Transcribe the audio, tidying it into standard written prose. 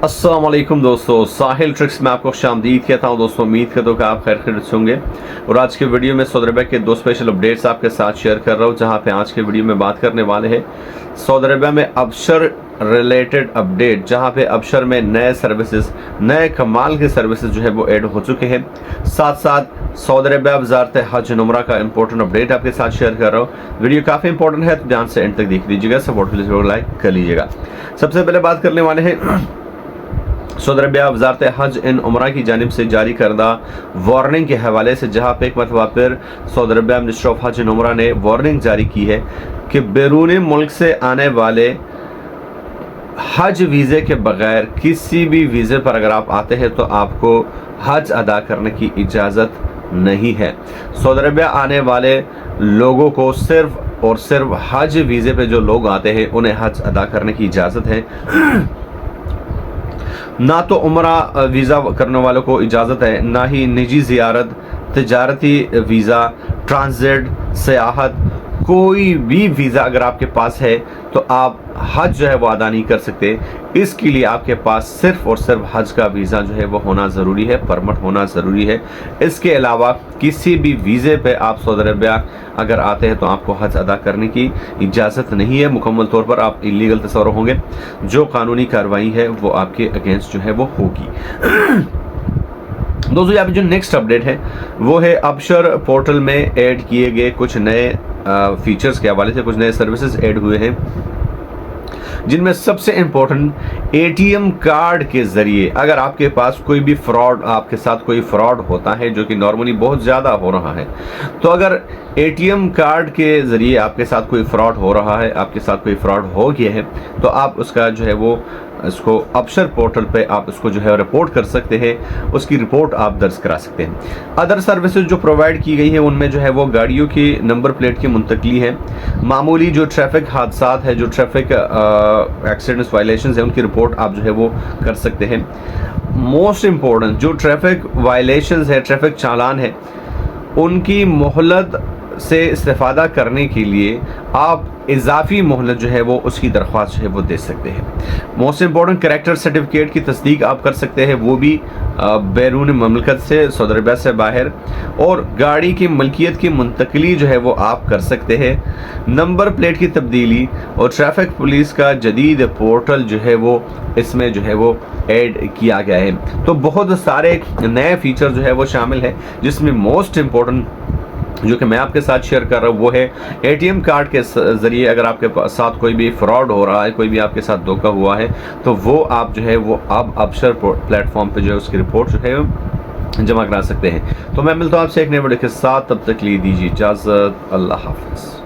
अस्सलाम वालेकुम दोस्तों, साहिल ट्रिक्स में आपको खुशामदीद कहता हूं। दोस्तों उम्मीद करता हूं कि आप खैर खैरियत से होंगे। और आज के वीडियो में सऊदी अरबिया के दो स्पेशल अपडेट्स आपके साथ शेयर कर रहा हूं, जहां पे आज के वीडियो में बात करने वाले हैं सऊदी अरबिया में अबशर रिलेटेड अपडेट, जहां पे अबशर में नए सर्विसेज, नए कमाल के सर्विसेज जो है वो ऐड हो चुके हैं। साथ साथ सऊदी अरबिया वज़ारत हज एंड उम्रा का इंपॉर्टेंट अपडेट आपके साथ शेयर कर रहा हूँ। वीडियो काफ़ी इंपॉर्टेंट है, तो ध्यान से एंड तक देख लीजिएगा। सपोर्ट के लिए लाइक कर लीजिएगा। सबसे पहले बात करने वाले हैं सऊदी अरबिया वज़ारत हज एंड उम्रा की जानिब से जारी करदा वार्निंग के हवाले से, जहाँ पे एक मरतबा फिर सऊदी अरबिया मिनिस्टर ऑफ हज एंड उम्रा ने वार्निंग जारी की है कि बैरून मुल्क से आने वाले हज वीज़े के बगैर किसी भी वीज़े पर अगर आप आते हैं तो आपको हज अदा करने की इजाज़त नहीं है। सऊदी अरबिया आने वाले लोगों को सिर्फ और सिर्फ हज वीज़े पे जो लोग आते हैं उन्हें हज अदा करने की इजाज़त है। ना तो उम्रा वीज़ा करने वालों को इजाज़त है, ना ही निजी ज़ियारत, तिजारती वीज़ा, ट्रांजिट, सयाहत, कोई भी वीज़ा अगर आपके पास है तो आप हज जो है वो अदा नहीं कर सकते। इसके लिए आपके पास सिर्फ और सिर्फ हज का वीज़ा जो है वो होना ज़रूरी है, परमिट होना ज़रूरी है। इसके अलावा किसी भी वीज़े पे आप सऊदी अरबिया अगर आते हैं तो आपको हज अदा करने की इजाज़त नहीं है। मुकम्मल तौर पर आप इलीगल तस्वर होंगे। जो कानूनी कार्रवाई है वो आपके अगेंस्ट जो है वो होगी। दोस्तों यहाँ पे जो नेक्स्ट अपडेट है वो है अबशर पोर्टल में ऐड किए गए कुछ नए फीचर्स के हवाले से कुछ नए सर्विसेज ऐड हुए हैं, जिनमें सबसे इम्पोर्टेंट एटीएम कार्ड के ज़रिए अगर आपके पास कोई भी फ्रॉड, आपके साथ कोई फ्रॉड होता है जो कि नॉर्मली बहुत ज़्यादा हो रहा है, तो अगर एटीएम कार्ड के ज़रिए आपके साथ कोई फ्रॉड हो रहा है, आपके साथ कोई फ्रॉड हो गया है, तो आप उसका जो है वो इसको अबशर पोर्टल पे आप उसको जो है रिपोर्ट कर सकते हैं। उसकी रिपोर्ट आप दर्ज करा सकते हैं। अदर सर्विसेज जो प्रोवाइड की गई है उनमें जो है वो गाड़ियों की नंबर प्लेट की मुंतकली है, मामूली जो ट्रैफिक हादसात है, जो ट्रैफिक एक्सीडेंट्स वायलेशंस है, उनकी रिपोर्ट आप जो है वो कर सकते हैं। मोस्ट इम्पोर्टेंट जो ट्रैफिक वायलेशंस है, ट्रैफिक चालान है, उनकी मोहलत से इस्तेफादा करने के लिए आप इजाफी मोहलत जो है वो उसकी दरख्वास्त जो है वो दे सकते हैं। मोस्ट इम्पोर्टेंट करैक्टर सर्टिफिकेट की तस्दीक आप कर सकते हैं, वो भी बैरून ममलकत से, सऊदी अरबिया से बाहर। और गाड़ी की मलकियत की मुंतकली जो है वो आप कर सकते हैं। नंबर प्लेट की तब्दीली और ट्रैफिक पुलिस का जदीद पोर्टल जो है वो इसमें जो है वो ऐड किया गया है। तो बहुत सारे नए फीचर जो है वो शामिल है, जिसमें मोस्ट इम्पोर्टेंट जो कि मैं आपके साथ शेयर कर रहा हूँ वो है एटीएम कार्ड के ज़रिए अगर आपके साथ कोई भी फ्रॉड हो रहा है, कोई भी आपके साथ धोखा हुआ है, तो वो आप जो है वो अब अबशर प्लेटफॉर्म पे जो है उसकी रिपोर्ट जो है जमा करा सकते हैं। तो मैं मिलता हूँ आपसे एक नए वीडियो के साथ, तब तक लिए दीजिए इजाज़त। अल्लाह हाफ़िज़।